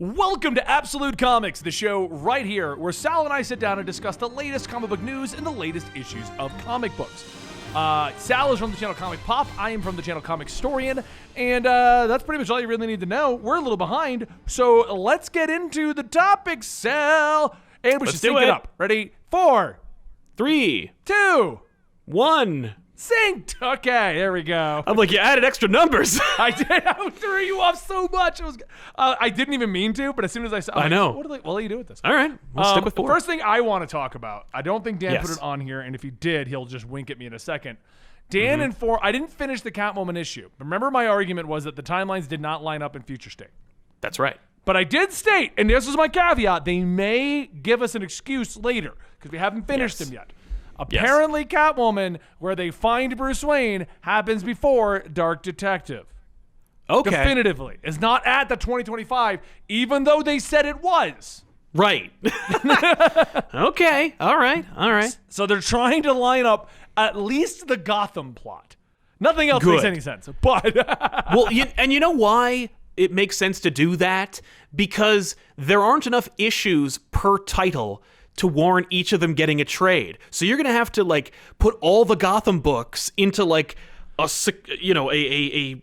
Welcome to Absolute Comics, the show right here where Sal and I sit down and discuss the latest comic book news and the latest issues of comic books. Sal is from the channel Comic Pop. I am from the channel Comic Historian. And that's pretty much all you really need to know. We're a little behind, so let's get into the topics, Sal. And we should sync it up. Ready? 4, 3, 2, 1. Synced. Okay, there we go. I'm like, you added extra numbers. I did. I threw you off so much. I didn't even mean to, but as soon as I saw, I know. What do you do with this? All right, we'll stick with 4. The first thing I want to talk about, I don't think Dan Yes. put it on here, and if he did, he'll just wink at me in a second. Dan and 4, I didn't finish the Catwoman issue. Remember, my argument was that the timelines did not line up in Future State. That's right. But I did state, and this was my caveat, they may give us an excuse later, because we haven't finished them yet. Apparently, Catwoman, where they find Bruce Wayne, happens before Dark Detective. Okay. Definitively. It's not at the 2025, even though they said it was. Right. Okay. All right. So they're trying to line up at least the Gotham plot. Nothing else makes any sense. But Well, you know why it makes sense to do that? Because there aren't enough issues per title to warrant each of them getting a trade. So you're going to have to like put all the Gotham books into like a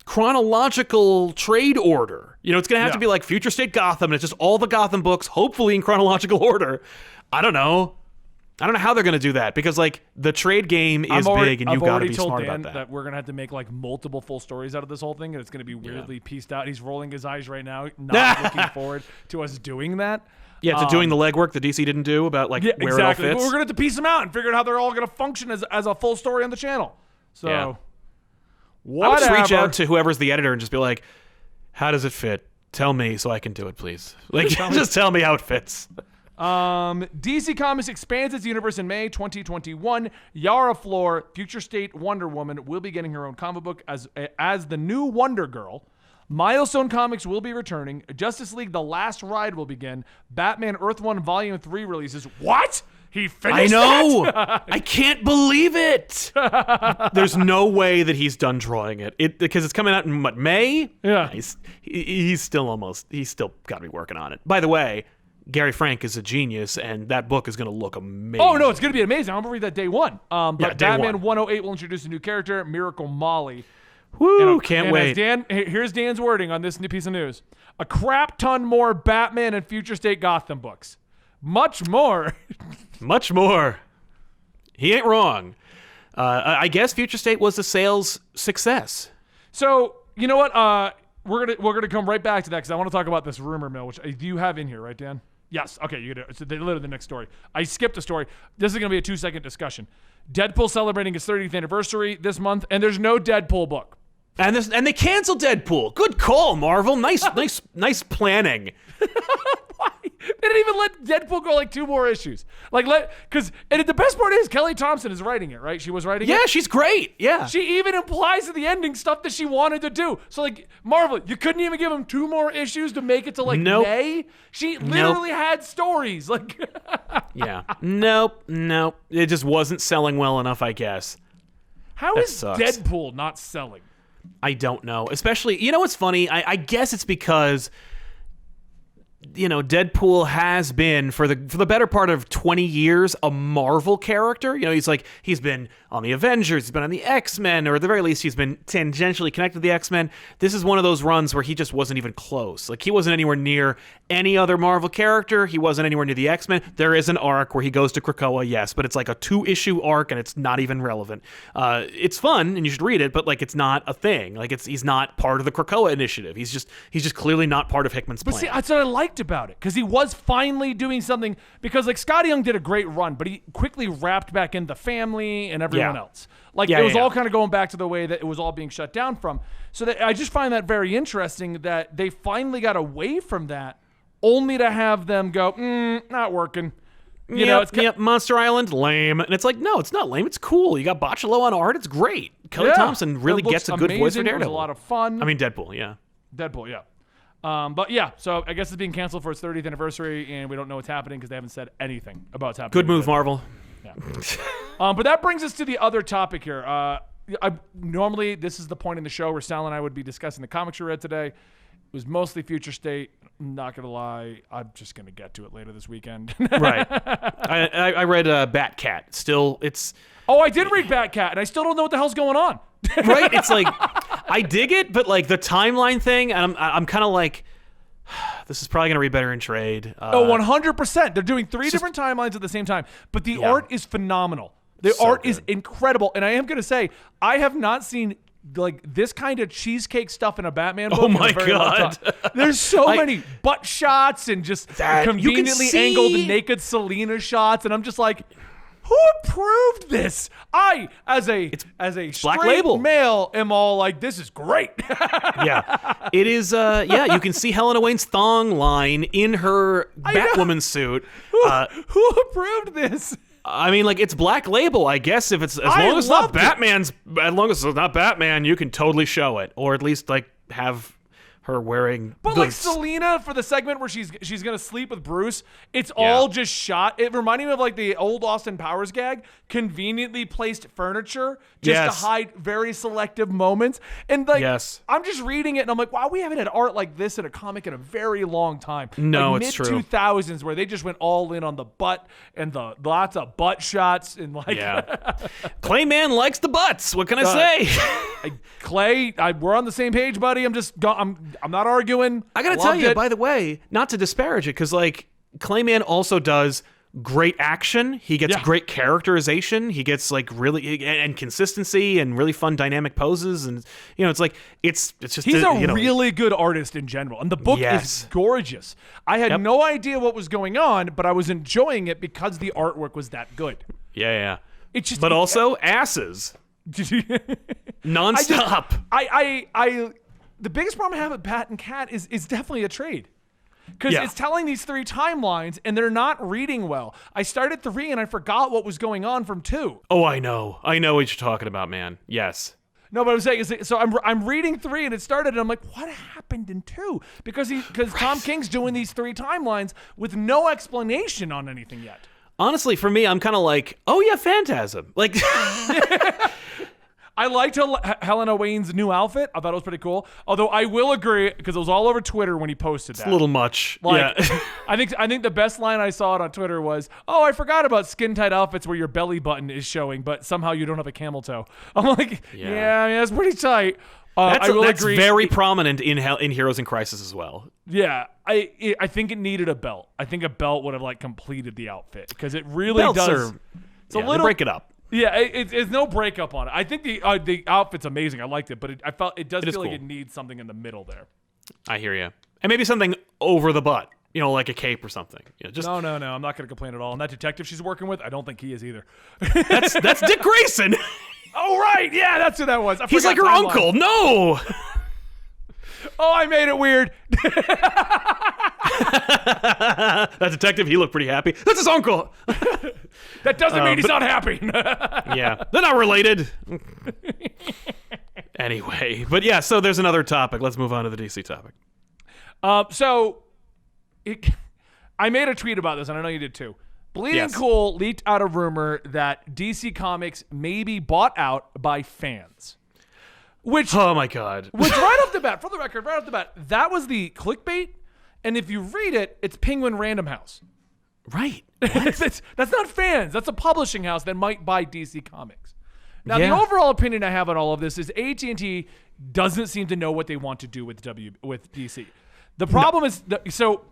chronological trade order. It's going to have to be like Future State Gotham, and it's just all the Gotham books, hopefully in chronological order. I don't know how they're going to do that, because like the trade game is big, and you've got to be smart about that. We're going to have to make like multiple full stories out of this whole thing, and it's going to be weirdly pieced out. He's rolling his eyes right now, not looking forward to us doing that. Yeah, to doing the legwork that DC didn't do about like where exactly. it all fits. But we're going to have to piece them out and figure out how they're all going to function as a full story on the channel. So, whatever. I would just reach out to whoever's the editor and just be like, how does it fit? Tell me so I can do it, please. Like, just tell me how it fits. DC Comics expands its universe in May 2021. Yara Flor, Future State Wonder Woman, will be getting her own comic book as the new Wonder Girl. Milestone Comics will be returning. Justice League The Last Ride will begin. Batman Earth 1 Volume 3 releases. What? He finished I can't believe it. There's no way that he's done drawing it. Because it's coming out in May? Yeah. He's still got to be working on it. By the way, Gary Frank is a genius, and that book is going to look amazing. Oh, no, it's going to be amazing. I'm going to read that day one. But day Batman 1. 108 will introduce a new character, Miracle Molly. Woo, can't wait. Here's Dan's wording on this new piece of news. A crap ton more Batman and Future State Gotham books. Much more. Much more. He ain't wrong. I guess Future State was a sales success. So, you know what? We're gonna come right back to that, because I want to talk about this rumor mill, which do you have in here, right, Dan? Yes. Okay, you do. It's literally the next story. I skipped a story. This is going to be a 2-second discussion. Deadpool celebrating its 30th anniversary this month, and there's no Deadpool book. And they canceled Deadpool. Good call, Marvel. Nice planning. Why? They didn't even let Deadpool go like 2 more issues. Because the best part is Kelly Thompson is writing it, right? She was writing it. Yeah, she's great. Yeah. She even implies at the ending stuff that she wanted to do. So Marvel, you couldn't even give him 2 more issues to make it to May? She literally had stories. Yeah. Nope. It just wasn't selling well enough, I guess. How is Deadpool not selling? I don't know. Especially, what's funny? I guess it's because Deadpool has been for the better part of 20 years a Marvel character. He's been on the Avengers, he's been on the X-Men, or at the very least he's been tangentially connected to the X-Men. This is one of those runs where he just wasn't even close. He wasn't anywhere near any other Marvel character. He wasn't anywhere near the X-Men. There is an arc where he goes to Krakoa, yes, but it's like a 2-issue arc and it's not even relevant. It's fun and you should read it, but it's not a thing. He's not part of the Krakoa initiative. He's just clearly not part of Hickman's plan. But see, that's what I liked about it, because he was finally doing something. Because Scotty Young did a great run, but he quickly wrapped back in the family and everyone else. It was all kind of going back to the way that it was all being shut down from. So I just find that very interesting that they finally got away from that, only to have them go, not working. Monster Island, lame. And it's no, it's not lame. It's cool. You got Bocciolo on art. It's great. Kelly Thompson really gets a good voice for Daredevil. It was a lot of fun. I mean, Deadpool, yeah. But yeah, so I guess it's being canceled for its 30th anniversary, and we don't know what's happening because they haven't said anything about what's happening. Good move, Marvel. Yeah. But that brings us to the other topic here. Normally, this is the point in the show where Sal and I would be discussing the comics we read today. was mostly future state. I'm not gonna lie, I'm just gonna get to it later this weekend. Right. I read Batcat. Still, it's Oh, I did read Batcat, and I still don't know what the hell's going on. right. It's like I dig it, but like the timeline thing, and I'm kind of like, this is probably gonna read better in trade. 100%. They're doing three different timelines at the same time, but the art is phenomenal. The art is incredible, and I am gonna say I have not seen like this kind of cheesecake stuff in a Batman book. Oh in my a very long God. time. There's so many butt shots and just conveniently angled naked Selena shots, and I'm just like, who approved this? I, as a straight Black Label male, am all like, this is great. Yeah, it is. Yeah, you can see Helena Wayne's thong line in her Batwoman suit. Who approved this? I mean, like, it's Black Label, I guess. If it's as long as it's not Batman, you can totally show it, or at least like have her wearing. But like Selena for the segment where she's gonna sleep with Bruce, it's all just shot. It reminded me of like the old Austin Powers gag, conveniently placed furniture just to hide very selective moments. And like, I'm just reading it and I'm like, wow, we haven't had art like this in a comic in a very long time. No, like it's true. Mid-2000s where they just went all in on the butt and the lots of butt shots and like. Yeah. Clayman likes the butts. What can I say? Clay, we're on the same page, buddy. I'm not arguing. I gotta tell you, by the way, not to disparage it, because like Clayman also does great action. He gets great characterization. He gets like really and consistency and really fun dynamic poses, and you know, it's like it's just he's a really good artist in general, and the book is gorgeous. I had no idea what was going on, but I was enjoying it because the artwork was that good. Yeah. It's just, but also asses, nonstop. The biggest problem I have with Bat and Cat is definitely a trade. Because it's telling these three timelines, and they're not reading well. I started 3, and I forgot what was going on from 2. Oh, I know what you're talking about, man. Yes. No, but I'm saying is, so I'm reading 3, and it started, and I'm like, what happened in 2? Because Tom King's doing these 3 timelines with no explanation on anything yet. Honestly, for me, I'm kind of like, oh yeah, Phantasm. Like, I liked Helena Wayne's new outfit. I thought it was pretty cool. Although I will agree, because it was all over Twitter when he posted that. It's a little much. Like, I think the best line I saw it on Twitter was, "Oh, I forgot about skin tight outfits where your belly button is showing, but somehow you don't have a camel toe." I'm like, yeah, I mean, that's pretty tight. That's agree. Very prominent in Heroes in Crisis as well. Yeah, I think it needed a belt. I think a belt would have like completed the outfit because it really does. It's a little break it up. Yeah, it's no breakup on it. I think the outfit's amazing. I liked it, but I felt it does feel like it needs something in the middle there. I hear you, and maybe something over the butt. You know, like a cape or something. You know, just no. I'm not going to complain at all. And that detective she's working with, I don't think he is either. That's Dick Grayson. Oh right, yeah, that's who that was. He's like her uncle. No. Oh, I made it weird. That detective, he looked pretty happy. That's his uncle. That doesn't mean he's not happy. Yeah, they're not related. Anyway, but yeah, so there's another topic. Let's move on to the DC topic. I made a tweet about this, and I know you did too. Bleeding Cool leaked out a rumor that DC Comics may be bought out by fans. Which, oh my God. Which right off the bat, for the record, that was the clickbait. And if you read it, it's Penguin Random House. Right. That's not fans. That's a publishing house that might buy DC Comics. Now, the overall opinion I have on all of this is AT&T doesn't seem to know what they want to do with DC. The problem is, so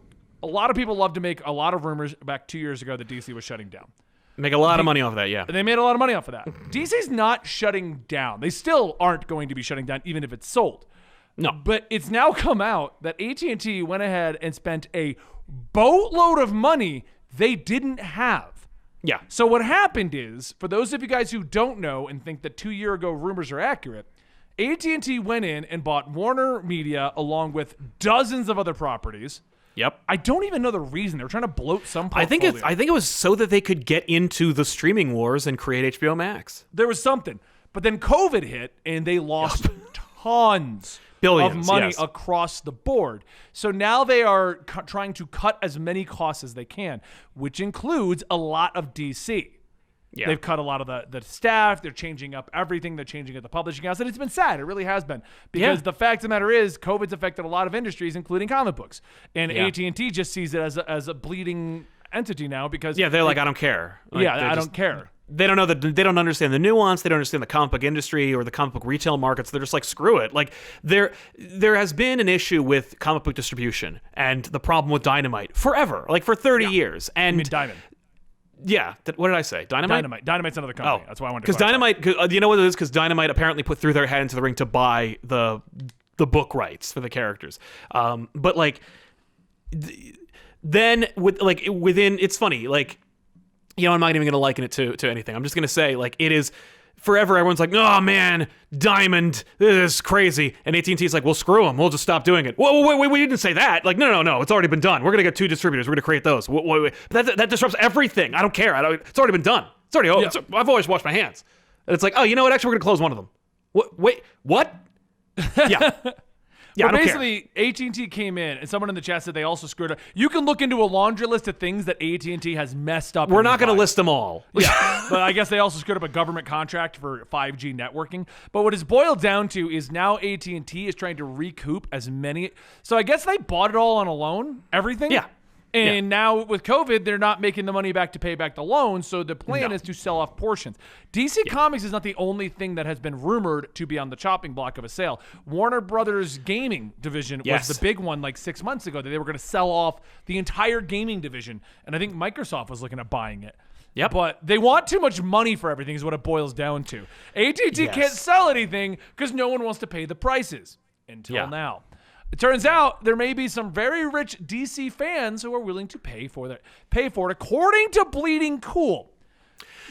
a lot of people love to make a lot of rumors back 2 years ago that DC was shutting down. Make a lot of money off of that, yeah. They made a lot of money off of that. DC's not shutting down. They still aren't going to be shutting down, even if it's sold. No. But it's now come out that AT&T went ahead and spent a boatload of money they didn't have. Yeah. So what happened is, for those of you guys who don't know and think that 2 year ago rumors are accurate, AT&T went in and bought Warner Media along with dozens of other properties. Yep. I don't even know the reason. They were trying to bloat some portfolio. I think it was so that they could get into the streaming wars and create HBO Max. There was something. But then COVID hit, and they lost tons of money across the board. So now they are trying to cut as many costs as they can, which includes a lot of DC. Yeah. They've cut a lot of the staff. They're changing up everything. They're changing up the publishing house. And it's been sad. It really has been. Because the fact of the matter is, COVID's affected a lot of industries, including comic books. And AT&T just sees it as a bleeding entity now because... Yeah, they're like, I don't care. Like, I don't care. They don't know they don't understand the nuance. They don't understand the comic book industry or the comic book retail markets. They're just like, screw it. Like there has been an issue with comic book distribution and the problem with Dynamite forever, like for 30 years. And I mean, Diamond. Yeah. What did I say? Dynamite? Dynamite's another company. That's why I wanted to Because Dynamite, you know what it is? Because Dynamite apparently put through their head into the ring to buy the book rights for the characters. But like, then within, it's funny, like, you know, I'm not even going to liken it to anything. I'm just going to say, like, it is forever. Everyone's like, oh man, Diamond, this is crazy. And AT&T's like, well, screw them. We'll just stop doing it. Whoa, wait, we didn't say that. Like, no, it's already been done. We're going to get 2 distributors. We're going to create those. Wait. But that disrupts everything. I don't care. It's already been done. It's already, I've always washed my hands. And it's like, oh, you know what? Actually, we're going to close one of them. Wait, what? Yeah. Yeah, but basically, AT&T came in, and someone in the chat said they also screwed up. You can look into a laundry list of things that AT&T has messed up. We're not going to list them all. Yeah, but I guess they also screwed up a government contract for 5G networking. But what it's boiled down to is now AT&T is trying to recoup as many. So I guess they bought it all on a loan, everything. Yeah. And now with COVID, they're not making the money back to pay back the loan. So the plan is to sell off portions. DC Comics is not the only thing that has been rumored to be on the chopping block of a sale. Warner Brothers gaming division was the big one like 6 months ago that they were going to sell off the entire gaming division. And I think Microsoft was looking at buying it. Yep. But they want too much money for everything is what it boils down to. AT&T can't sell anything because no one wants to pay the prices until now. It turns out there may be some very rich DC fans who are willing to pay for it, according to Bleeding Cool.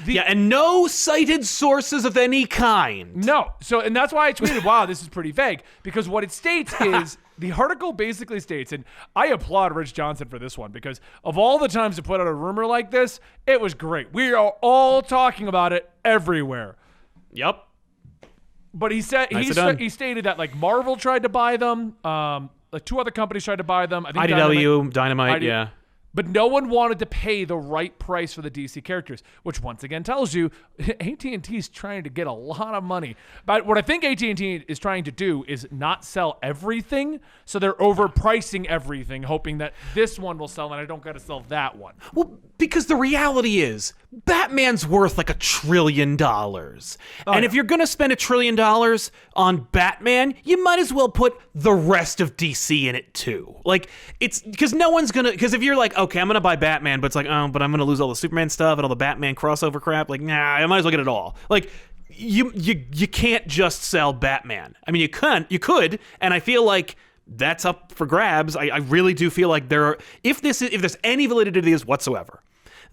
And no cited sources of any kind. No. And that's why I tweeted, wow, this is pretty vague. Because what it states is, the article basically states, and I applaud Rich Johnson for this one, because of all the times to put out a rumor like this, it was great. We are all talking about it everywhere. Yep. But he said he stated that like Marvel tried to buy them, like 2 other companies tried to buy them. I think IDW, Dynamite, yeah. But no one wanted to pay the right price for the DC characters, which once again tells you AT&T is trying to get a lot of money. But what I think AT&T is trying to do is not sell everything, so they're overpricing everything, hoping that this one will sell and I don't got to sell that one. Well, because the reality is Batman's worth like $1 trillion. And if you're going to spend $1 trillion on Batman, you might as well put the rest of DC in it too. Like, it's because no one's going to, because if you're like, okay, I'm going to buy Batman, but it's like, oh, but I'm going to lose all the Superman stuff and all the Batman crossover crap. Like, nah, I might as well get it all. Like, you can't just sell Batman. I mean, you could, and I feel like that's up for grabs. I really do feel like if there's any validity to this whatsoever,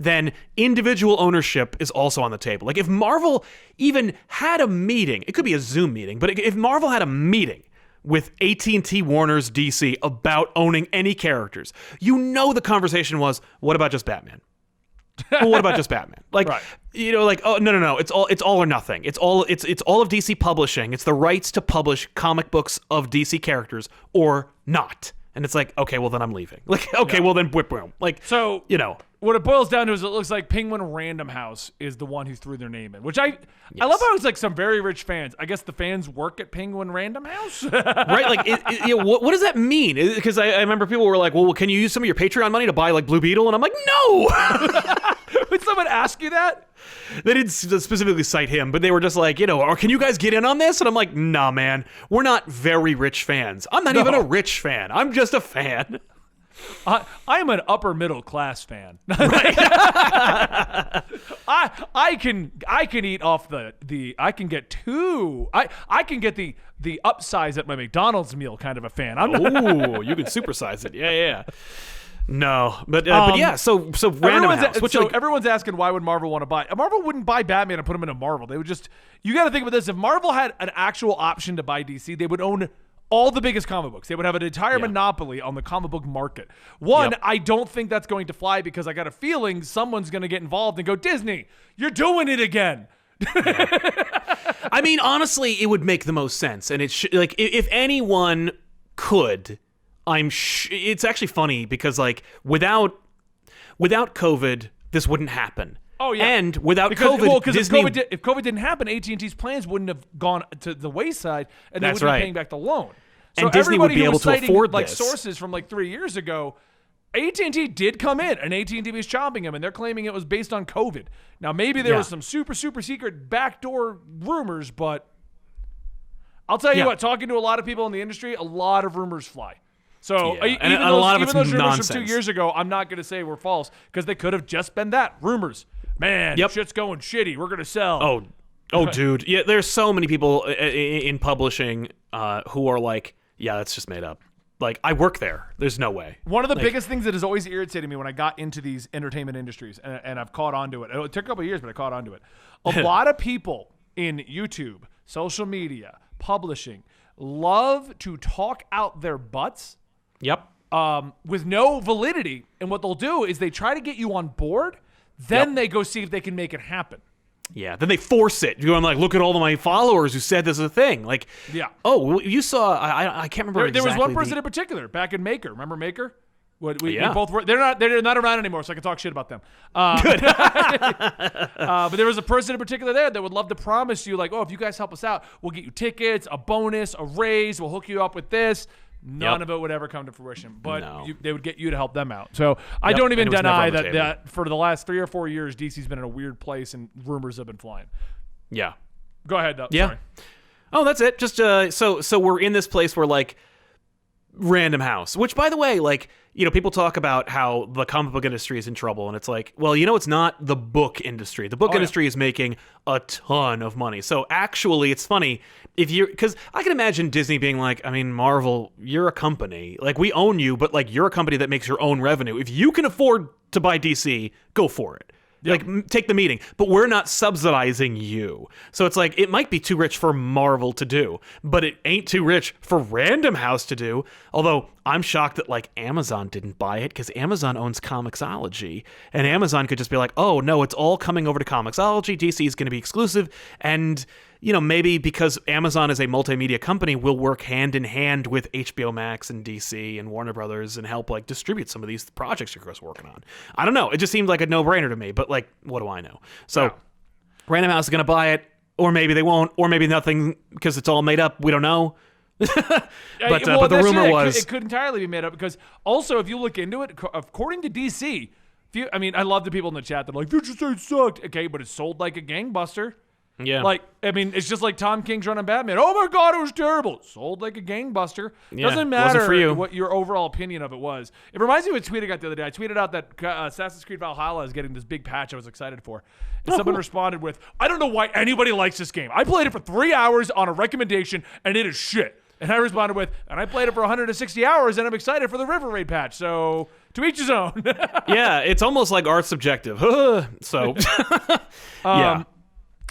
then individual ownership is also on the table. Like if Marvel even had a meeting, it could be a Zoom meeting, but if Marvel had a meeting with AT&T Warner's DC about owning any characters, you know the conversation was, what about just Batman? Well, what about just Batman? Like, you know, like, oh no, it's all or nothing. It's all of DC publishing. It's the rights to publish comic books of DC characters or not. And it's like, okay, well then I'm leaving. Like, okay, well then whip boom. Like, so you know. What it boils down to is it looks like Penguin Random House is the one who threw their name in, which I love how it's like some very rich fans. I guess the fans work at Penguin Random House. Right? Like, what does that mean? Because I remember people were like, well, can you use some of your Patreon money to buy like Blue Beetle? And I'm like, no! Would someone ask you that? They didn't specifically cite him, but they were just like, you know, or can you guys get in on this? And I'm like, nah, man, we're not very rich fans. I'm not even a rich fan. I'm just a fan. I'm an upper middle class fan. Right. I can eat off I can get the upsize at my McDonald's meal kind of a fan. Ooh, you can supersize it. Yeah. No, but yeah. So Random House. Everyone's asking why would Marvel want to buy? Marvel wouldn't buy Batman and put him in a Marvel. They would just. You got to think about this. If Marvel had an actual option to buy DC, they would own all the biggest comic books. They would have an entire monopoly on the comic book market. I don't think that's going to fly because I got a feeling someone's going to get involved and go, Disney, you're doing it again. I mean, honestly, it would make the most sense. And it's like, if anyone could, it's actually funny because like without COVID, this wouldn't happen. Oh yeah, and without because, COVID, because Disney. if COVID didn't happen, AT&T's plans wouldn't have gone to the wayside, and they That's wouldn't right. be paying back the loan. So And Disney would everybody be who able was to citing, afford like this. sources from like 3 years ago, AT&T did come in, and AT&T was chopping them, and they're claiming it was based on COVID. Now maybe there was some super secret backdoor rumors, but I'll tell you what, talking to a lot of people in the industry, a lot of rumors fly. So Yeah. even And a lot of it's those rumors nonsense. from 2 years ago, I'm not going to say were false because they could have just been that rumors. Man, shit's going shitty. We're going to sell. Oh, dude. Yeah, there's so many people in publishing who are like, yeah, that's just made up. Like, I work there. There's no way. One of the biggest things that has always irritated me when I got into these entertainment industries, and I've caught on to it. It took a couple of years, but I caught on to it. A lot of people in YouTube, social media, publishing, love to talk out their butts. Yep. With no validity. And what they'll do is they try to get you on board. Then they go see if they can make it happen. Yeah, then they force it. You're like, look at all of my followers who said this is a thing. Like, oh, you saw, I can't remember There was one person the... in particular back in Maker. Remember Maker? We Yeah. both were. They're not around anymore, so I can talk shit about them. Good. But there was a person in particular there that would love to promise you, like, oh, if you guys help us out, we'll get you tickets, a bonus, a raise, we'll hook you up with this. None of it would ever come to fruition, but they would get you to help them out. So I don't even deny that for the last 3 or 4 years, DC's been in a weird place and rumors have been flying. Yeah. Go ahead, though. Yeah. Sorry. Oh, that's it. Just so we're in this place where, like, Random House, which, by the way, like, you know, people talk about how the comic book industry is in trouble, and it's like, well, you know, it's not the book industry. The book industry is making a ton of money. So actually, it's funny if you're, because I can imagine Disney being like, I mean, Marvel, you're a company, like, we own you, but like, you're a company that makes your own revenue. If you can afford to buy DC, go for it. Like, take the meeting, but we're not subsidizing you. So it's like, it might be too rich for Marvel to do, but it ain't too rich for Random House to do. Although I'm shocked that, like, Amazon didn't buy it, because Amazon owns Comixology, and Amazon could just be like, oh no, it's all coming over to Comixology. DC is going to be exclusive, and you know, maybe because Amazon is a multimedia company, will work hand in hand with HBO Max and DC and Warner Brothers and help, like, distribute some of these projects you're working on. I don't know. It just seemed like a no-brainer to me, but, like, what do I know? So Random House is going to buy it, or maybe they won't, or maybe nothing because it's all made up. We don't know. But the rumor was... It could entirely be made up because also, if you look into it, according to DC, I mean, I love the people in the chat that are like, Future State sucked. Okay, but it sold like a gangbuster. Yeah. Like, I mean, it's just like Tom King's run on Batman. Oh my God, it was terrible. Sold like a gangbuster. Yeah, Doesn't wasn't for matter you. what your overall opinion of it was. It reminds me of a tweet I got the other day. I tweeted out that Assassin's Creed Valhalla is getting this big patch I was excited for. And someone responded with, I don't know why anybody likes this game. I played it for 3 hours on a recommendation, and it is shit. And I responded with, and I played it for 160 hours, and I'm excited for the River Raid patch. So, to each his own. Yeah, it's almost like art subjective. So, yeah.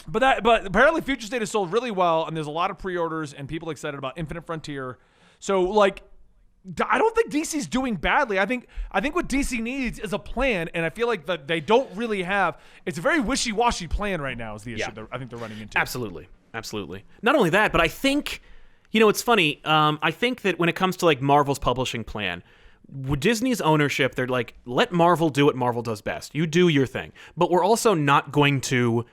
But apparently Future State has sold really well, and there's a lot of pre-orders and people excited about Infinite Frontier. So, like, I don't think DC's doing badly. I think what DC needs is a plan, and I feel like that they don't really have. It's a very wishy-washy plan right now is the issue that I think they're running into. Absolutely. Not only that, but I think, you know, it's funny. I think that when it comes to, like, Marvel's publishing plan, with Disney's ownership, they're like, let Marvel do what Marvel does best. You do your thing. But we're also not going to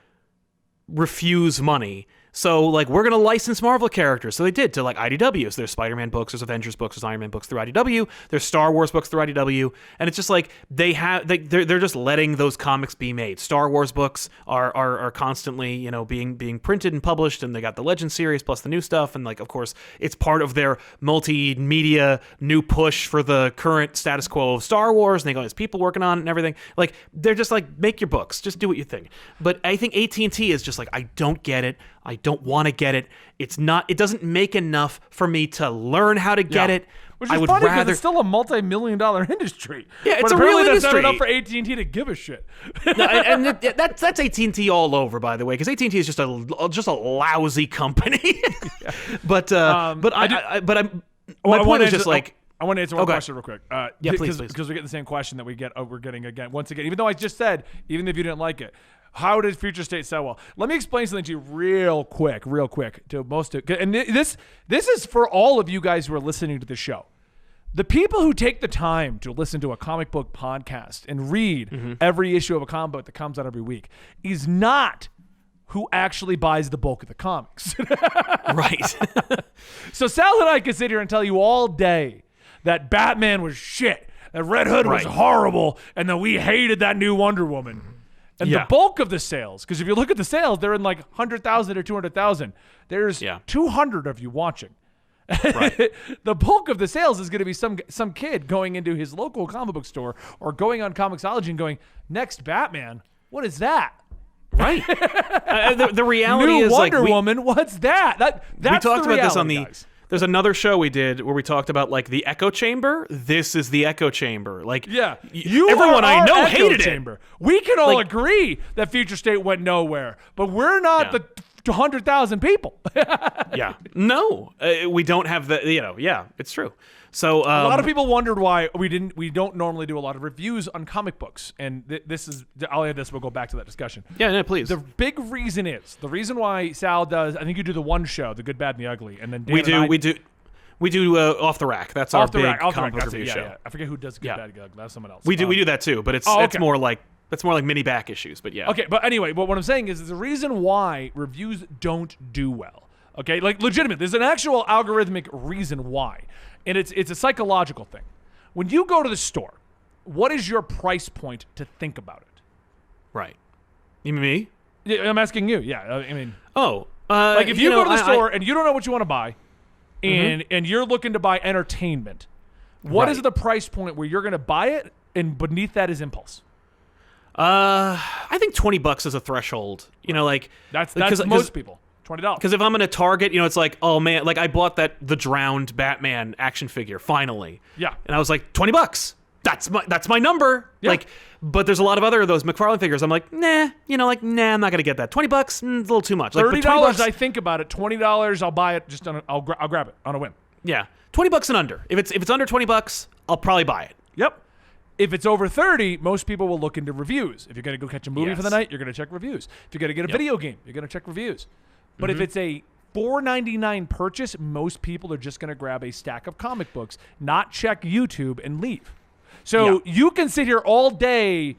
refuse money. So, like, we're going to license Marvel characters. So they did to, like, IDW. So there's Spider-Man books, there's Avengers books, there's Iron Man books through IDW, there's Star Wars books through IDW. And it's just like they're just letting those comics be made. Star Wars books are constantly, you know, being printed and published, and they got the Legend series plus the new stuff. And, like, of course, it's part of their multimedia new push for the current status quo of Star Wars. And they go, there's people working on it and everything. Like, they're just like, make your books. Just do what you think. But I think AT&T is just like, I don't get it. I don't want to get it. It doesn't make enough for me to learn how to get it. Which is funny because it's still a multi-million-dollar industry. Yeah, it's but a real apparently that's industry. not enough for AT&T to give a shit. No, and that's AT&T all over, by the way, because AT&T is just a lousy company. But my point is just like, I want to answer one question real quick. Please. Because we're getting the same question that we're getting again. Once again, even though I just said, even if you didn't like it, how did Future State sell well? Let me explain something to you real quick to most of, and this is for all of you guys who are listening to the show. The people who take the time to listen to a comic book podcast and read every issue of a comic book that comes out every week is not who actually buys the bulk of the comics. Right. So Sal and I could sit here and tell you all day that Batman was shit, that Red Hood was horrible, and that we hated that new Wonder Woman. And the bulk of the sales, because if you look at the sales, they're in like 100,000 or 200,000. There's 200 of you watching. Right. The bulk of the sales is going to be some kid going into his local comic book store or going on Comixology and going, next Batman, what is that? Right. The reality New is Wonder like Woman, what's that? That's we talked the about reality, this on the. guys. There's another show we did where we talked about like the echo chamber. This is the echo chamber. Like everyone I know hated chamber. We can all agree that Future State went nowhere, but we're not the 100,000 people. Yeah. No, we don't have the. Yeah, it's true. So a lot of people wondered why we don't normally do a lot of reviews on comic books, and this is. I'll add this. We'll go back to that discussion. Yeah, no, please. The big reason is the reason why Sal does. I think you do the one show, the Good, Bad, and the Ugly, and then Dan we do Off the Rack. That's our big comic book review show. Yeah. I forget who does Good, Bad, and the Ugly. That's someone else. We do that too, but it's more like mini back issues. But yeah. Okay, but anyway, but what I'm saying is the reason why reviews don't do well. Okay, like legitimate. There's an actual algorithmic reason why. And it's a psychological thing. When you go to the store, what is your price point to think about it? Right. You mean me? Yeah, I'm asking you. Yeah, I mean. Oh. Like if you go to the store and you don't know what you want to buy, and you're looking to buy entertainment, what is the price point where you're going to buy it, and beneath that is impulse? I think $20 is a threshold. Like that's most people. $20. Because if I'm in a Target, it's like, oh man, like I bought the drowned Batman action figure finally. Yeah. And I was like, $20. That's my number. Yeah. Like, but there's a lot of other of those McFarlane figures. I'm like, nah, I'm not gonna get that. $20, it's a little too much. Like, $30, I think about it. $20, I'll buy it. I'll grab it on a whim. Yeah, $20 and under. If it's under $20, I'll probably buy it. Yep. If it's over 30, most people will look into reviews. If you're going to go catch a movie for the night, you're going to check reviews. If you're going to get a video game, you're going to check reviews. But if it's a $4.99 purchase, most people are just going to grab a stack of comic books, not check YouTube, and leave. So you can sit here all day,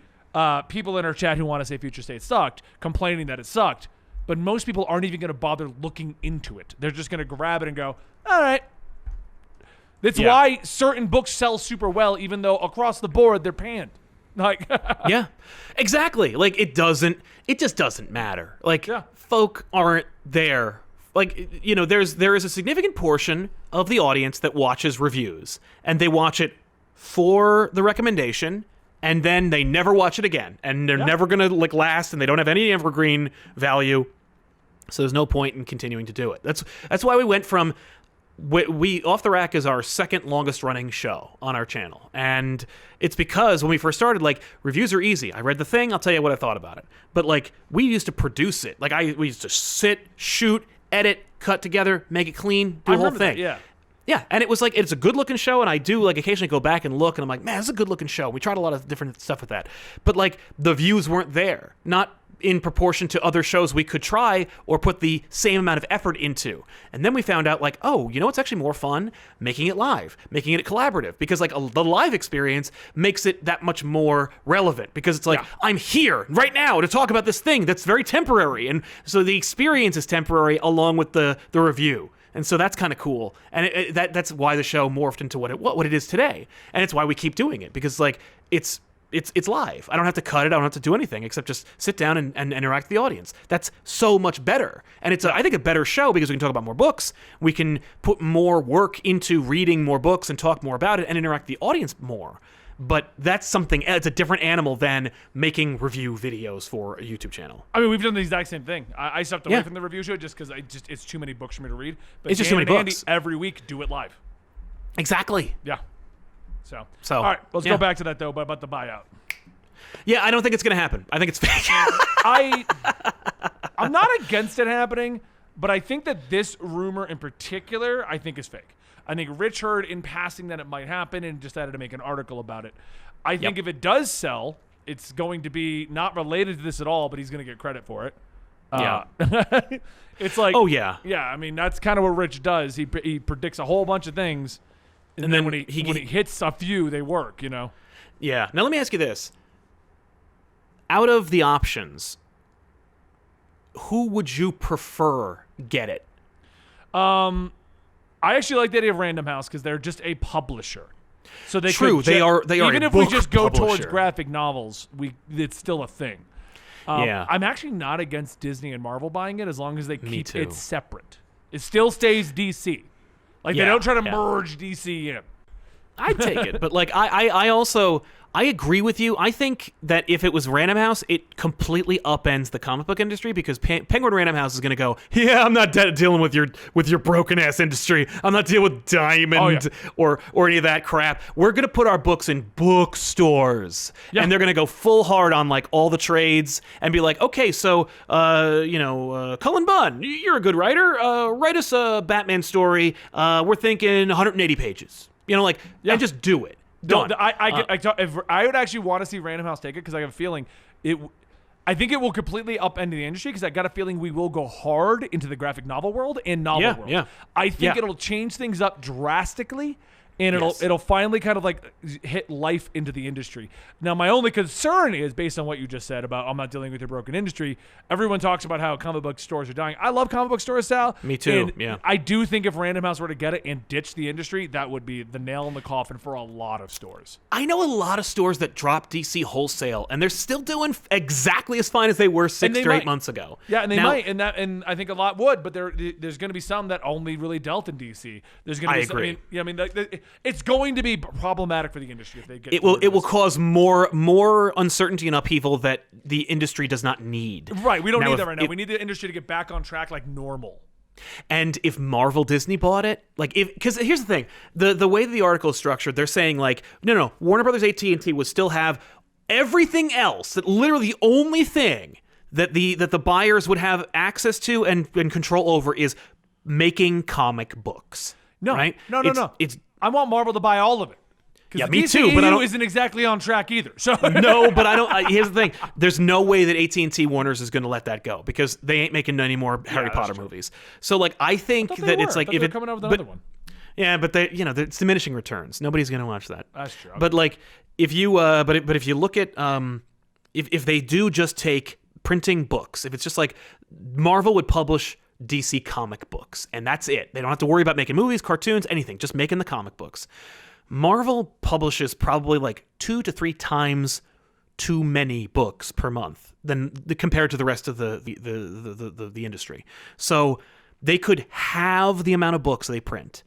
people in our chat who want to say Future State sucked, complaining that it sucked, but most people aren't even going to bother looking into it. They're just going to grab it and go, all right. That's why certain books sell super well, even though across the board they're panned. Like, yeah, exactly. Like it just doesn't matter. Like folk aren't there. Like, there is a significant portion of the audience that watches reviews, and they watch it for the recommendation, and then they never watch it again, and they're never gonna last, and they don't have any evergreen value. So there's no point in continuing to do it. That's why we went from. We Off the Rack is our second longest running show on our channel, and it's because when we first started, reviews are easy. I read the thing, I'll tell you what I thought about it. But we used to produce it. We used to sit, shoot, edit, cut together, make it clean, do the whole thing. Yeah, and it was it's a good looking show, and I do occasionally go back and look, and I'm like, man, this is a good looking show. We tried a lot of different stuff with that, but the views weren't there, not in proportion to other shows we could try or put the same amount of effort into. And then we found out it's actually more fun making it live, making it collaborative, because the live experience makes it that much more relevant, because it's I'm here right now to talk about this thing that's very temporary. And so the experience is temporary along with the review. And so that's kind of cool. And that's why the show morphed into what it is today. And it's why we keep doing it, because it's live. I don't have to cut it. I don't have to do anything except just sit down and interact with the audience. That's so much better. And it's, I think, a better show because we can talk about more books. We can put more work into reading more books and talk more about it and interact with the audience more. But that's something, it's a different animal than making review videos for a YouTube channel. I mean, we've done the exact same thing. I stepped away from the review show just because it's too many books for me to read. But it's just too many books. Andy, every week, do it live. Exactly. Yeah. So all right, let's go back to that, though, about the buyout. Yeah, I don't think it's going to happen. I think it's fake. I'm not against it happening, but I think that this rumor in particular, I think is fake. I think Rich heard in passing that it might happen and decided to make an article about it. I think if it does sell, it's going to be not related to this at all, but he's going to get credit for it. Yeah. It's oh, yeah. Yeah, I mean, that's kind of what Rich does. He predicts a whole bunch of things, And then when he hits a few, they work, Yeah. Now let me ask you this. Out of the options, who would you prefer get it? I actually like the idea of Random House because they're just a publisher. So they they are even a if we book just go publisher. towards graphic novels, it's still a thing. Yeah. I'm actually not against Disney and Marvel buying it as long as they keep too. it separate. It still stays DC. Like they don't try to merge DC in. I'd take it, but like I also agree with you. I think that if it was Random House, it completely upends the comic book industry because Penguin Random House is going to go, yeah, I'm not dealing with your broken ass industry. I'm not dealing with Diamond or any of that crap. We're going to put our books in bookstores, and they're going to go full hard on like all the trades and be like, okay, so Cullen Bunn, you're a good writer. Write us a Batman story. We're thinking 180 pages. And just do it. Done. No, I would actually want to see Random House take it because I have a feeling I think it will completely upend the industry because I got a feeling we will go hard into the graphic novel world and novel world. Yeah. I think it'll change things up drastically. And it'll finally kind of like hit life into the industry. Now, my only concern is based on what you just said about I'm not dealing with your broken industry. Everyone talks about how comic book stores are dying. I love comic book stores, Sal. Me too. And I do think if Random House were to get it and ditch the industry, that would be the nail in the coffin for a lot of stores. I know a lot of stores that drop DC wholesale, and they're still doing exactly as fine as they were 6 to 8 months ago. Yeah, and they might, and I think a lot would, but there's going to be some that only really dealt in DC. There's going to be agree. It's going to be problematic for the industry if they get it will cause more uncertainty and upheaval that the industry does not need. Right, we don't need that right now. We need the industry to get back on track like normal. And if Marvel Disney bought it, because here's the thing, the way the article is structured, they're saying like, no, Warner Brothers AT&T would still have everything else, that literally the only thing that the buyers would have access to and control over is making comic books. No, right? No. I want Marvel to buy all of it. Yeah, the me DCEU too. But I don't, isn't exactly on track either. So no, but I don't. Here's the thing: there's no way that AT&T Warner's is going to let that go because they ain't making any more Harry Potter movies. So, like, I think that it's like if they're coming out with another one. Yeah, but it's diminishing returns. Nobody's going to watch that. That's true. But like, if you but if you look at if they do just take printing books, if it's just like Marvel would publish DC comic books, and that's it. They don't have to worry about making movies, cartoons, anything. Just making the comic books. Marvel publishes probably like 2 to 3 times too many books per month than compared to the rest of the industry. So they could have the amount of books they print,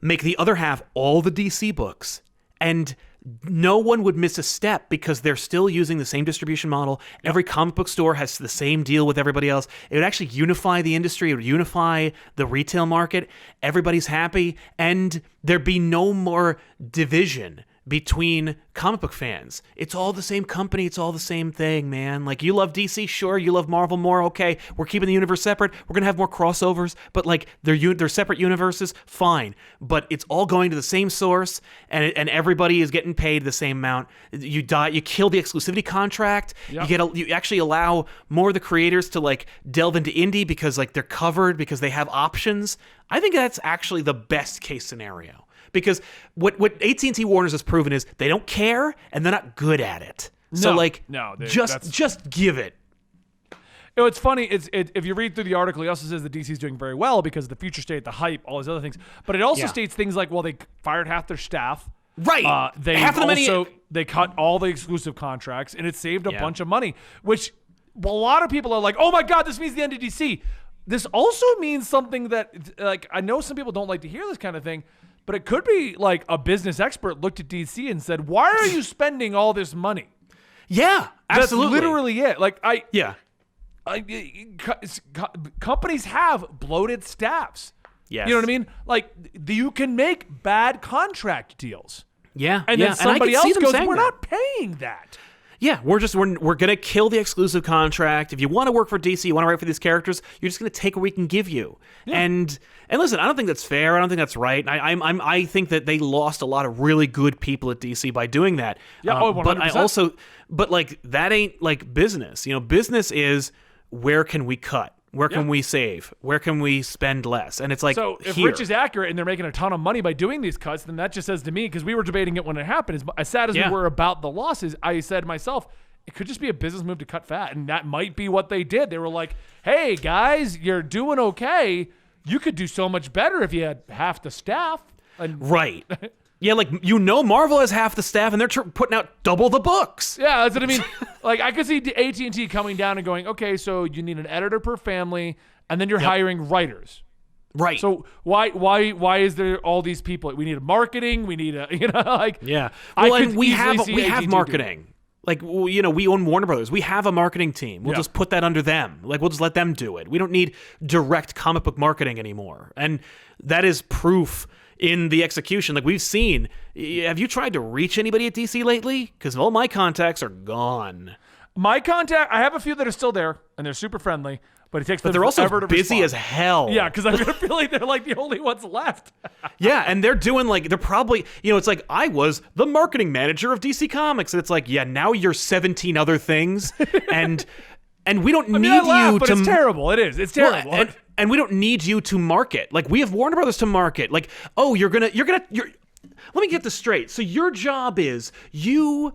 make the other half all the DC books, and no one would miss a step because they're still using the same distribution model. Yep. Every comic book store has the same deal with everybody else. It would actually unify the industry. It would unify the retail market. Everybody's happy. And there'd be no more division between comic book fans. It's all the same company. It's all the same thing, man. Like, you love DC, sure. You love Marvel more, okay. We're keeping the universe separate. We're going to have more crossovers, but like they're separate universes, fine. But it's all going to the same source, and everybody is getting paid the same amount. You kill the exclusivity contract. Yep. You actually allow more of the creators to like delve into indie because like they're covered because they have options. I think that's actually the best case scenario. Because what AT&T Warner's has proven is they don't care and they're not good at it. Just give it. It's funny. If you read through the article, he also says that DC's doing very well because of the future state, the hype, all these other things. But it also states things like, well, they fired half their staff. Right. They cut all the exclusive contracts, and it saved a bunch of money, which a lot of people are like, oh my God, this means the end of DC. This also means something that, like, I know some people don't like to hear this kind of thing, but it could be like a business expert looked at DC and said, why are you spending all this money? Yeah, absolutely. That's literally it. Like, companies have bloated staffs. Yes. You know what I mean? Like, you can make bad contract deals. Yeah. And then somebody else goes, we're not paying that. Yeah, we're gonna kill the exclusive contract. If you want to work for DC, you want to write for these characters, you're just gonna take what we can give you. Yeah. And listen, I don't think that's fair. I don't think that's right. I think that they lost a lot of really good people at DC by doing that. Yeah, 100%. But like that ain't like business. You know, business is where can we cut? Where can we save? Where can we spend less? And it's like, so if here. Rich is accurate and they're making a ton of money by doing these cuts, then that just says to me, because we were debating it when it happened, as sad as we were about the losses, I said to myself, it could just be a business move to cut fat. And that might be what they did. They were like, hey, guys, you're doing okay. You could do so much better if you had half the staff. Right. Yeah, like, Marvel has half the staff, and they're putting out double the books. Yeah, that's what I mean. Like, I could see AT&T coming down and going, okay, so you need an editor per family, and then you're hiring writers. Right. So why is there all these people? We need a marketing. We need a, like. Yeah. Well, and we have marketing. Like, we own Warner Brothers. We have a marketing team. We'll just put that under them. Like, we'll just let them do it. We don't need direct comic book marketing anymore. And that is proof in the execution. Like, we've seen. Have you tried to reach anybody at DC lately? Because all my contacts are gone. I have a few that are still there, and they're super friendly, but it takes them they're also forever to busy respond. as hell. Yeah, because I'm going to feel like they're like the only ones left. Yeah, and they're doing they're probably, it's like, I was the marketing manager of DC Comics. And it's like, yeah, now you're 17 other things. And we don't need you but to. It's terrible. It is. It's terrible. Well, and we don't need you to market. Like, we have Warner Brothers to market. Like, oh, you're let me get this straight. So your job is you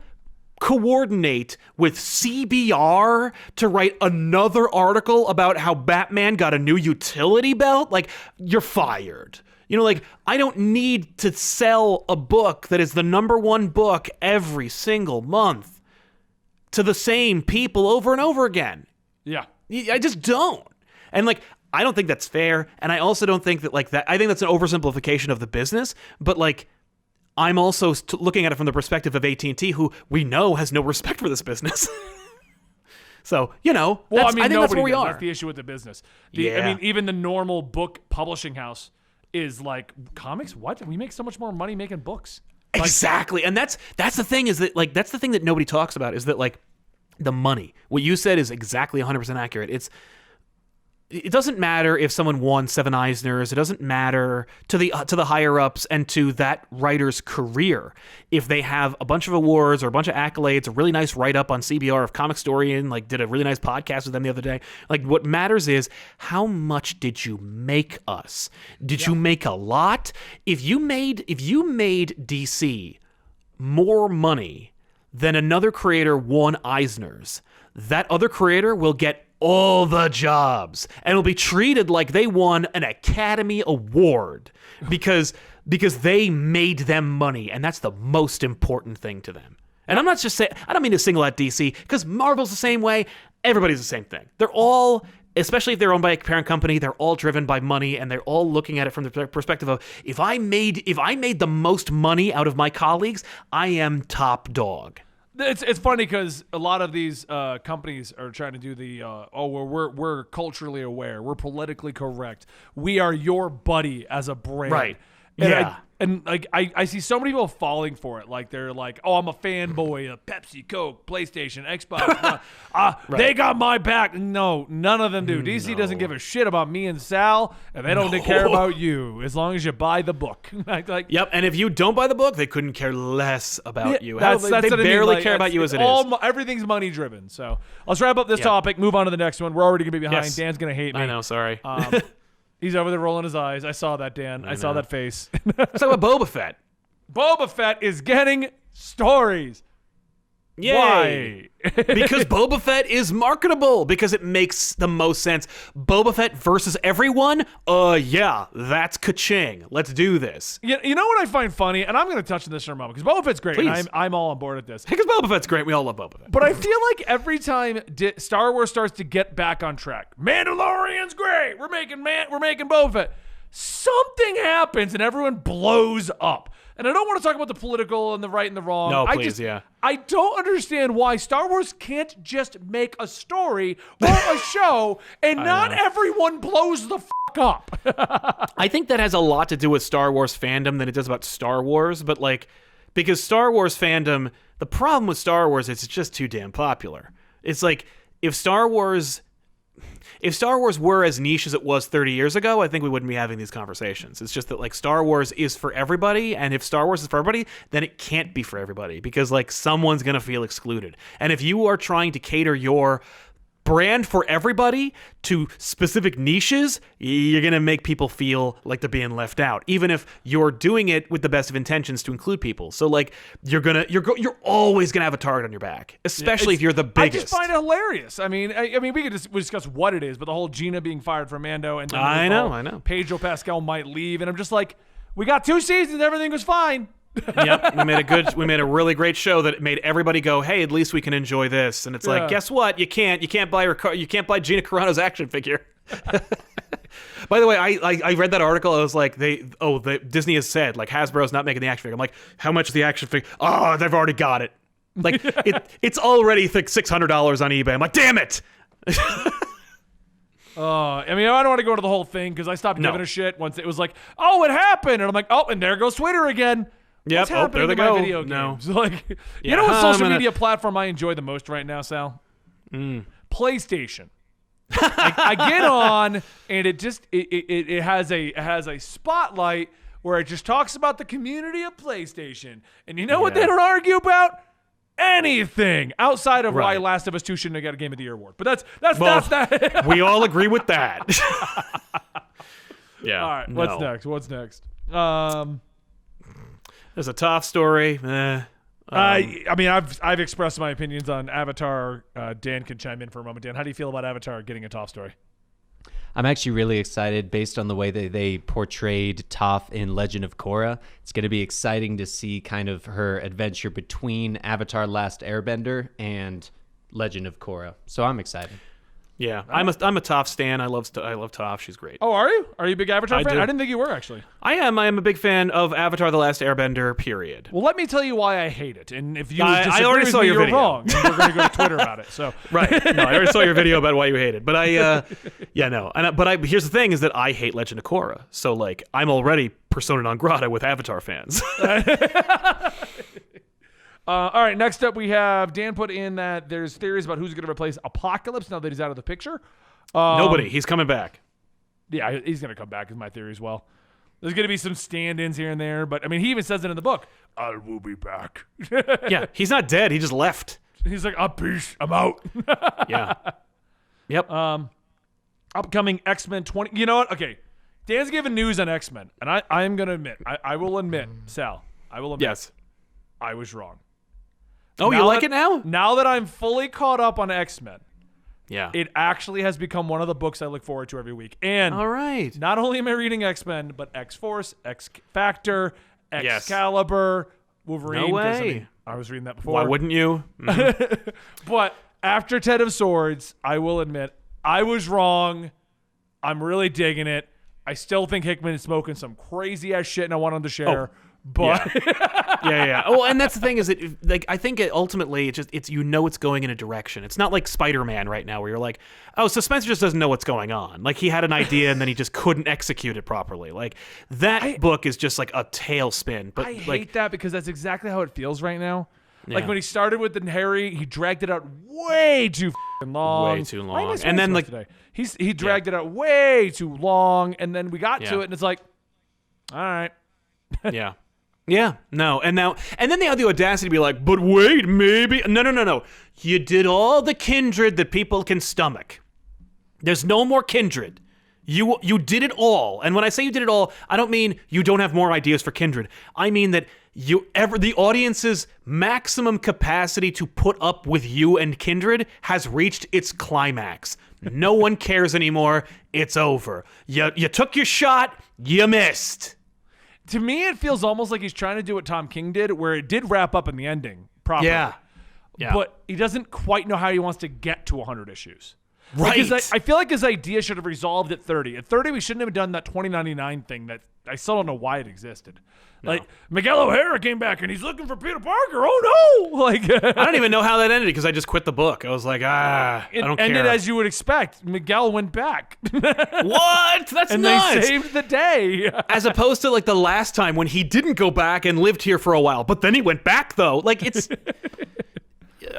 coordinate with CBR to write another article about how Batman got a new utility belt? Like, you're fired. Like, I don't need to sell a book that is the #1 book every single month to the same people over and over again. Yeah. I just don't. And, like, I don't think that's fair. And I also don't think that, like, that. I think that's an oversimplification of the business. But, like, I'm also looking at it from the perspective of AT&T, who we know has no respect for this business. So, well, I think that's where we are. That's the issue with the business. I mean, even the normal book publishing house is like, comics? What? We make so much more money making books. Like, exactly. And that's the thing, is that, like, that's the thing that nobody talks about, is that, like, the money. What you said is exactly 100% accurate. It doesn't matter if someone won 7 Eisners. It doesn't matter to the higher ups and to that writer's career if they have a bunch of awards or a bunch of accolades, a really nice write up on CBR. If Comic Storian did a really nice podcast with them the other day. Like, what matters is, how much did you make us? Did you make a lot? If you made DC more money than another creator won Eisners, that other creator will get all the jobs and will be treated like they won an Academy Award because they made them money, and that's the most important thing to them. And I'm not just saying, I don't mean to single out DC, because Marvel's the same way. Everybody's the same thing. They're all, especially if they're owned by a parent company, they're all driven by money, and they're all looking at it from the perspective of, if I made the most money out of my colleagues, I am top dog. It's funny because a lot of these companies are trying to do the we're culturally aware, we're politically correct, we are your buddy as a brand, right? And I see so many people falling for it. Like, they're like, oh, I'm a fanboy of Pepsi, Coke, PlayStation, Xbox. Right. They got my back. No, none of them do. DC doesn't give a shit about me and Sal, and they don't care about you as long as you buy the book. Yep. And if you don't buy the book, they couldn't care less about you. That's they barely care about you as it is. Everything's money driven. So let's wrap up this topic. Move on to the next one. We're already gonna be behind. Yes. Dan's gonna hate me. I know. Sorry. He's over there rolling his eyes. I saw that, Dan. I saw that face. Let's talk about Boba Fett. Boba Fett is getting stories. Yay. Why? Because Boba Fett is marketable. Because it makes the most sense. Boba Fett versus everyone? Yeah, that's ka-ching. Let's do this. You know what I find funny? And I'm going to touch on this for a moment, because Boba Fett's great. Please. And I'm all on board with this. Because Boba Fett's great. We all love Boba Fett. But I feel like every time Star Wars starts to get back on track, Mandalorian's great. We're making Boba Fett. Something happens and everyone blows up. And I don't want to talk about the political and the right and the wrong. No, please, yeah. I don't understand why Star Wars can't just make a story or a show and not everyone blows the fuck up. I think that has a lot to do with Star Wars fandom than it does about Star Wars. But, like, because Star Wars fandom, the problem with Star Wars is it's just too damn popular. It's like, if Star Wars were as niche as it was 30 years ago, I think we wouldn't be having these conversations. It's just that, like, Star Wars is for everybody, and if Star Wars is for everybody, then it can't be for everybody, because, like, someone's going to feel excluded. And if you are trying to cater your brand for everybody to specific niches, you're going to make people feel like they're being left out, even if you're doing it with the best of intentions to include people. So like you're always going to have a target on your back, especially if you're the biggest. I just find it hilarious. I mean, we could discuss what it is, but the whole Gina being fired from Mando and then I know. Pedro Pascal might leave, and I'm just like, we got 2 seasons, everything was fine. Yep, we made a really great show that made everybody go, hey, at least we can enjoy this. And it's like, guess what? You can't buy Gina Carano's action figure. By the way, I read that article. I was like, Disney has said like Hasbro's not making the action figure. I'm like, how much is the action figure? Oh, they've already got it. Like it's already like $600 on eBay. I'm like, damn it. I mean, I don't want to go into the whole thing because I stopped giving a shit once it was like, oh, it happened, and I'm like, oh, and there goes Twitter again. Yep. What's happening to my video games? Like, you know what social media platform I enjoy the most right now, Sal? PlayStation. I get on, and it has a spotlight where it just talks about the community of PlayStation, and you know what they don't argue about? Anything outside of why Last of Us 2 shouldn't have got a Game of the Year award. But that's that. We all agree with that. Yeah. All right. What's next? There's a Toph story. I mean, I've expressed my opinions on Avatar. Dan can chime in for a moment. Dan, how do you feel about Avatar getting a Toph story? I'm actually really excited based on the way that they portrayed Toph in Legend of Korra. It's going to be exciting to see kind of her adventure between Avatar Last Airbender and Legend of Korra. So I'm excited. Yeah, I'm a Toph stan. I love Toph. She's great. Oh, are you? Are you a big Avatar fan? do. I didn't think you were, actually. I am. I am a big fan of Avatar: The Last Airbender. Period. Well, let me tell you why I hate it. And if you I already saw your you're video. wrong. And we're going to go to Twitter about it. So Right. No, I already saw your video about why you hate it. But here's the thing: is that I hate Legend of Korra. So like, I'm already persona non grata with Avatar fans. All right, next up we have Dan put in that there's theories about who's going to replace Apocalypse now that he's out of the picture. Nobody. He's coming back. Yeah, he's going to come back is my theory as well. There's going to be some stand-ins here and there, but I mean, he even says it in the book. I will be back. Yeah, he's not dead. He just left. He's like, peace, I'm out. Yeah. Yep. Upcoming X-Men 20. You know what? Okay, Dan's giving news on X-Men, and I am going to admit, I will admit, Sal, I will admit, yes, I was wrong. Oh, you like it now? Now that I'm fully caught up on X-Men, yeah, it actually has become one of the books I look forward to every week. And all right, not only am I reading X-Men, but X-Force, X-Factor, Excalibur, Wolverine. No way. I was reading that before. Why wouldn't you? Mm-hmm. But after Ten of Swords, I will admit, I was wrong. I'm really digging it. I still think Hickman is smoking some crazy-ass shit, and I want him to share. But yeah. Oh, and that's the thing is that like I think ultimately it's going in a direction. It's not like Spider-Man right now where you're like, oh, so Spencer just doesn't know what's going on. Like he had an idea and then he just couldn't execute it properly. Like that book is just like a tailspin. But I hate that because that's exactly how it feels right now. Yeah. Like when he started with the Harry, he dragged it out way too long. Way too long. And then like today. He dragged it out way too long, and then we got to it, and it's like, all right. Yeah. Yeah, no, and then they have the audacity to be like, but wait, maybe. No. You did all the kindred that people can stomach. There's no more kindred. You did it all. And when I say you did it all, I don't mean you don't have more ideas for kindred. I mean that the audience's maximum capacity to put up with you and kindred has reached its climax. No one cares anymore. It's over. You took your shot. You missed. To me, it feels almost like he's trying to do what Tom King did, where it did wrap up in the ending properly. Yeah. But he doesn't quite know how he wants to get to 100 issues. Right. Like I feel like his idea should have resolved at 30. At 30, we shouldn't have done that 2099 thing that I still don't know why it existed. No. Like, Miguel O'Hara came back and he's looking for Peter Parker. Oh, no. Like, I don't even know how that ended because I just quit the book. I was like, I don't care. Ended as you would expect. Miguel went back. What? That's and nuts. And they saved the day. As opposed to like the last time when he didn't go back and lived here for a while, but then he went back though. Like it's...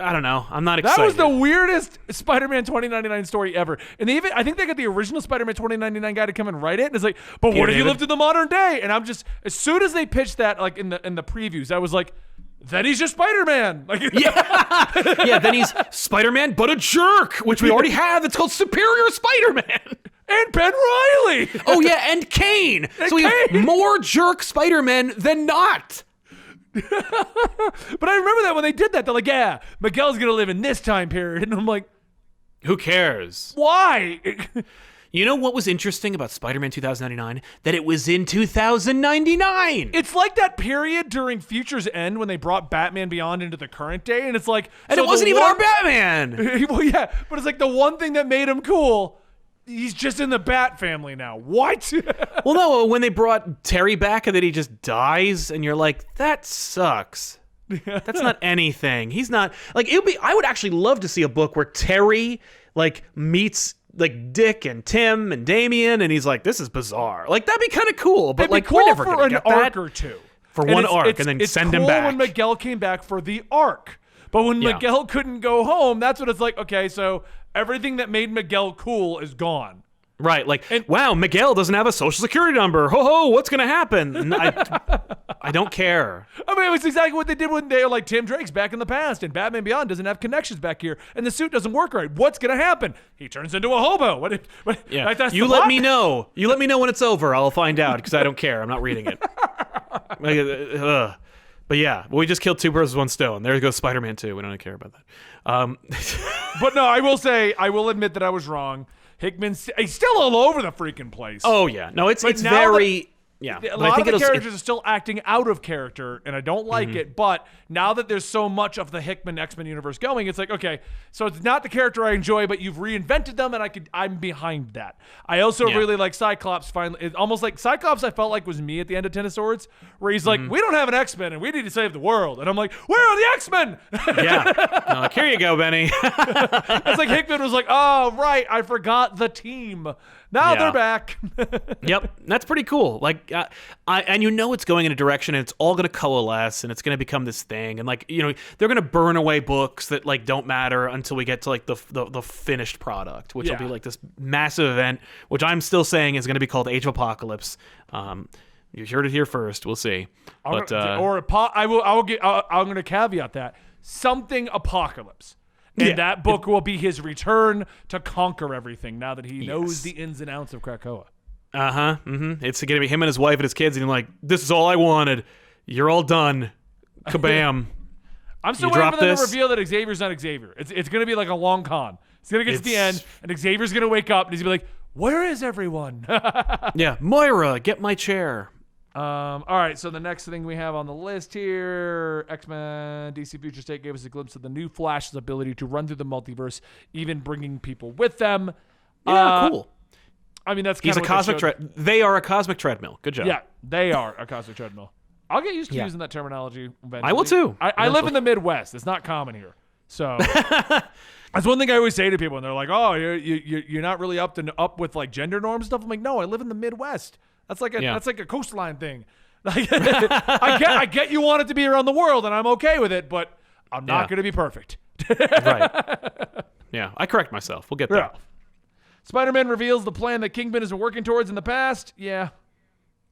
I don't know. I'm not excited. That was the weirdest Spider-Man 2099 story ever. And I think they got the original Spider-Man 2099 guy to come and write it. And it's like, but what if you lived in the modern day? And I'm just, as soon as they pitched that, like in the previews, I was like, then he's just Spider-Man. Like, Yeah, then he's Spider-Man, but a jerk, which we already have. It's called Superior Spider-Man. and Ben Reilly. Oh, yeah, and Kane. So we have more jerk Spider-Man than not. But I remember that when they did that, they're like, yeah, Miguel's going to live in this time period. And I'm like, who cares? why? You know what was interesting about Spider-Man 2099? That it was in 2099. It's like that period during Future's End when they brought Batman Beyond into the current day. And it's like, And so it wasn't even our Batman. Well, yeah, but it's like the one thing that made him cool, he's just in the Bat family now. What? Well, no, when they brought Terry back and then he just dies, and you're like, that sucks. That's not anything. He's not like I would actually love to see a book where Terry like meets like Dick and Tim and Damien, and he's like, this is bizarre. Like that'd be kind of cool, but It'd like be cool we're never for gonna an get arc that. or two. For one arc, and then it's send cool him back. when Miguel came back for the arc. But when Yeah. Miguel couldn't go home, that's when it's like, okay, so everything that made Miguel cool is gone. Right, like, wow, Miguel doesn't have a social security number. Ho ho, what's gonna happen? And I don't care. I mean, it was exactly what they did when they were like Tim Drake's back in the past, and Batman Beyond doesn't have connections back here, and the suit doesn't work right. What's gonna happen? He turns into a hobo. Yeah, like, that's you the let plot? me know. You let me know when it's over. I'll find out because I don't care. I'm not reading it. But yeah, we just killed two birds with one stone. There goes Spider-Man 2. We don't care about that. But no, I will admit that I was wrong. Hickman's he's still all over the freaking place. Oh yeah, no, it's now very yeah. A But lot I think of the it'll- characters are still acting out of character, and I don't like it. But now that there's so much of the Hickman X-Men universe going, it's like, okay, so it's not the character I enjoy, but you've reinvented them, and I'm behind that. I also Yeah. really like Cyclops. Finally, it's almost like Cyclops. I felt like was me at the end of Ten of Swords, where he's like, we don't have an X-Men, and we need to save the world, and I'm like, where are the X-Men? yeah. No, like, here you go, Benny. It's like Hickman was like, oh right, I forgot the team. Now Yeah. they're back. Yep, that's pretty cool. Like, and you know it's going in a direction, and it's all going to coalesce, and it's going to become this thing, and like they're going to burn away books that like don't matter until we get to like the finished product, which will be like this massive event, which I'm still saying is going to be called Age of Apocalypse. You heard it here first. We'll see. I'm going to caveat that something apocalypse. And Yeah. that book will be his return to conquer everything now that he knows Yes. the ins and outs of Krakoa. It's going to be him and his wife and his kids, and you're like, this is all I wanted. You're all done. Kabam. I'm still You waiting drop for them to this? reveal that Xavier's not Xavier. It's going to be like a long con. It's going to get to the It's- end, and Xavier's going to wake up, and he's going to be like, where is everyone? Yeah, Moira, get my chair. All right, so the next thing we have on the list here, X-Men DC Future State gave us a glimpse of the new Flash's ability to run through the multiverse, even bringing people with them. Yeah, cool. I mean, that's He's kind a of cosmic They are a cosmic treadmill. Good job. Yeah, they are a cosmic treadmill. I'll get used to Yeah. using that terminology eventually. I will too. I live in the Midwest. It's not common here. So that's one thing I always say to people, and they're like, "Oh, you're not really up with like gender norms stuff." I'm like, "No, I live in the Midwest. That's like a coastline thing. Like, I get you want it to be around the world, and I'm okay with it, but I'm not going to be perfect." Right. Yeah, I correct myself. We'll get there. Yeah. Spider-Man reveals the plan that Kingpin has been working towards in the past. Yeah,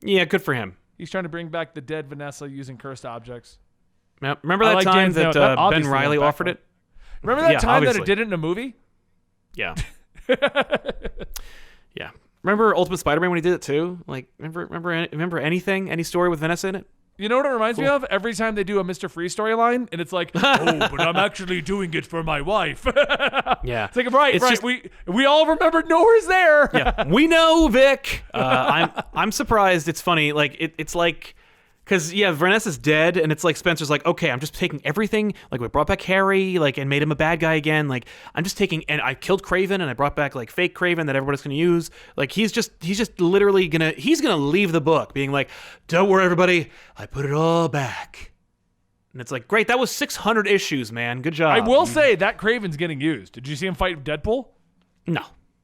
Yeah, good for him. he's trying to bring back the dead Vanessa using cursed objects. Now, remember I that like time Dan's that note. That Ben obviously Reilly went offered back it? Remember that Yeah, time that obviously. it did it in a movie? Yeah. Yeah. Remember Ultimate Spider-Man when he did it too? Like, remember anything? Any story with Vanessa in it? You know what it reminds me of? Every time they do a Mr. Freeze storyline, and it's like, oh, but I'm actually doing it for my wife. Yeah. It's like, right. It's just- we all remembered Nora's there. Yeah, we know, Vic. I'm surprised. It's funny. Like it's like, because Vanessa's dead, and it's like Spencer's like, okay, I'm just taking everything. Like we brought back Harry, like and made him a bad guy again. Like I'm just taking, and I killed Kraven, and I brought back like fake Kraven that everybody's gonna use. Like he's just literally gonna leave the book being like, don't worry, everybody, I put it all back. And it's like, great, that was 600 issues, man. Good job. I will say that Kraven's getting used. Did you see him fight Deadpool? No.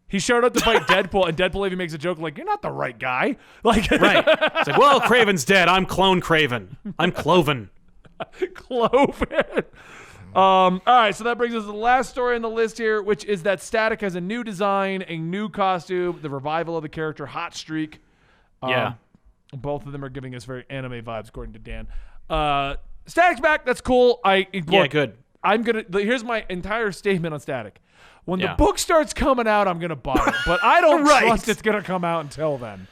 He showed up to fight Deadpool, and Deadpool even makes a joke like, "You're not the right guy." Like, Right. It's like, well, Kraven's dead. I'm Clone Kraven. I'm Cloven. Cloven. All right, so that brings us to the last story on the list here, which is that Static has a new design, a new costume, the revival of the character Hot Streak. Yeah. Both of them are giving us very anime vibes, according to Dan. Static's back. That's cool. Yeah, good. Here's my entire statement on Static. When the Yeah. book starts coming out, I'm gonna buy it, but I don't Right. trust it's gonna come out until then.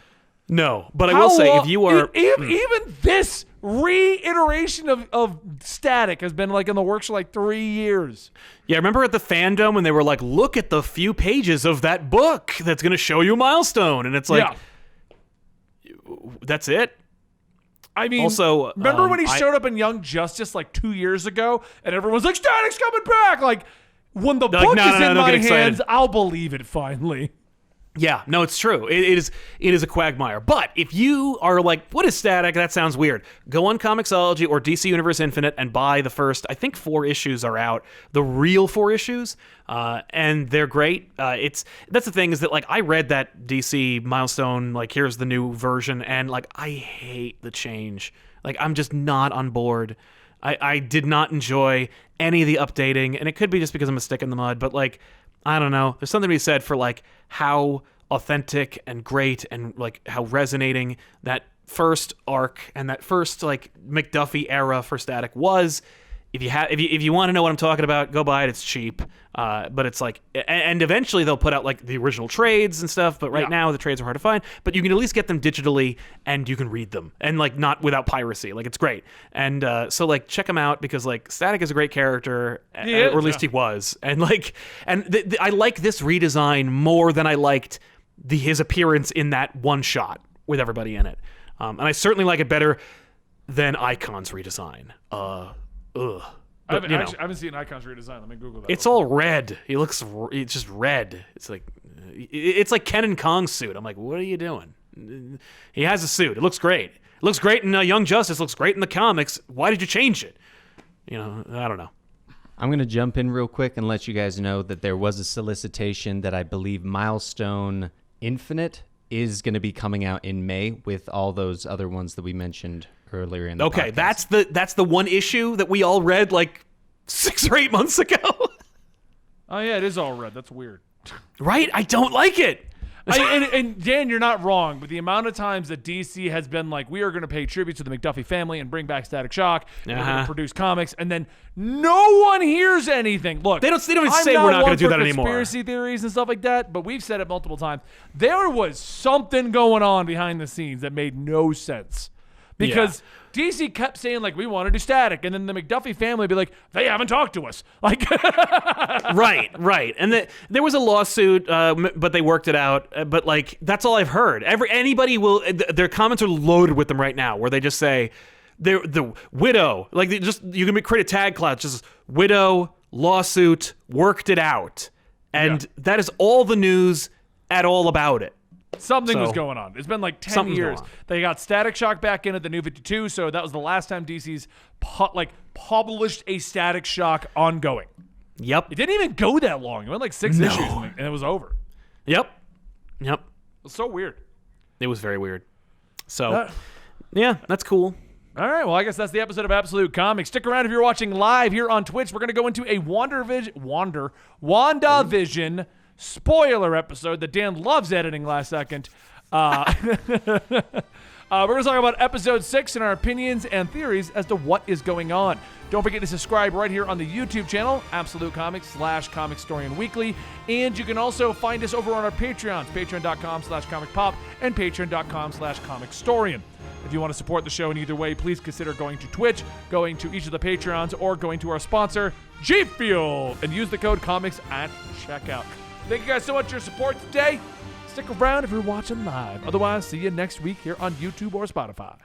No, but I will say if you are even this reiteration of Static has been like in the works for like 3 years. Yeah, remember at the fandom when they were like, look at the few pages of that book that's going to show you Milestone. And it's like, that's it? I mean, Also, remember when he showed up in Young Justice like 2 years ago and everyone's like, Static's coming back? Like, when the book is in my hands, I'll believe it finally. Yeah, no, it's true. It is a quagmire. But if you are like, what is Static? That sounds weird. Go on Comixology or DC Universe Infinite and buy the first, I think 4 issues are out. The real 4 issues. And they're great. That's the thing is that like I read that DC Milestone, like here's the new version, and like I hate the change. Like I'm just not on board. I did not enjoy any of the updating, and it could be just because I'm a stick in the mud, but like I don't know. There's something to be said for like how authentic and great and like how resonating that first arc and that first like McDuffie era for Static was. If you want to know what I'm talking about, go buy it. It's cheap, but it's like, and eventually they'll put out like the original trades and stuff. But right now the trades are hard to find. But you can at least get them digitally, and you can read them, and like not without piracy. Like it's great, and so like check them out because like Static is a great character, or at least he was, and like, and I like this redesign more than I liked his appearance in that one shot with everybody in it, and I certainly like it better than Icon's redesign. Ugh. But, I haven't seen Icon's redesign. Let me Google that. It's all red. It's just red. It's like Ken and Kong's suit. I'm like, what are you doing? He has a suit. It looks great. It looks great in Young Justice. It looks great in the comics. Why did you change it? I don't know. I'm going to jump in real quick and let you guys know that there was a solicitation that I believe Milestone Infinite is going to be coming out in May with all those other ones that we mentioned earlier in the podcast. That's the one issue that we all read like 6 or 8 months ago. Oh yeah, it is all red. That's weird. Right? I don't like it. And Dan, you're not wrong, but the amount of times that DC has been like, we are going to pay tribute to the McDuffie family and bring back Static Shock, and we're going to produce comics, and then no one hears anything. Look, they don't even say we're not going to do that anymore. Conspiracy theories and stuff like that, but we've said it multiple times. There was something going on behind the scenes that made no sense. Because DC kept saying, like, we want to do Static. And then the McDuffie family would be like, they haven't talked to us. Like, Right. And there was a lawsuit, but they worked it out. But, like, that's all I've heard. Anybody will, their comments are loaded with them right now, where they just say, the widow, like, you can create a tag cloud, just widow, lawsuit, worked it out. And that is all the news at all about it. Something was going on. It's been like 10 years. They got Static Shock back in at the New 52, so that was the last time DC's published a Static Shock ongoing. Yep. It didn't even go that long. It went like 6 issues and it was over. Yep. It was so weird. It was very weird. So, yeah, that's cool. All right, well, I guess that's the episode of Absolute Comics. Stick around if you're watching live here on Twitch. We're going to go into a WandaVision spoiler episode that Dan loves editing last second. We're going to talk about episode 6 and our opinions and theories as to what is going on. Don't forget to subscribe right here on the YouTube channel, Absolute Comics /Comicstorian Weekly. And you can also find us over on our Patreons, patreon.com/comicpop and patreon.com/comicstorian. If you want to support the show in either way, please consider going to Twitch, going to each of the Patreons, or going to our sponsor, G Fuel, and use the code COMICS at checkout. Thank you guys so much for your support today. Stick around if you're watching live. Otherwise, see you next week here on YouTube or Spotify.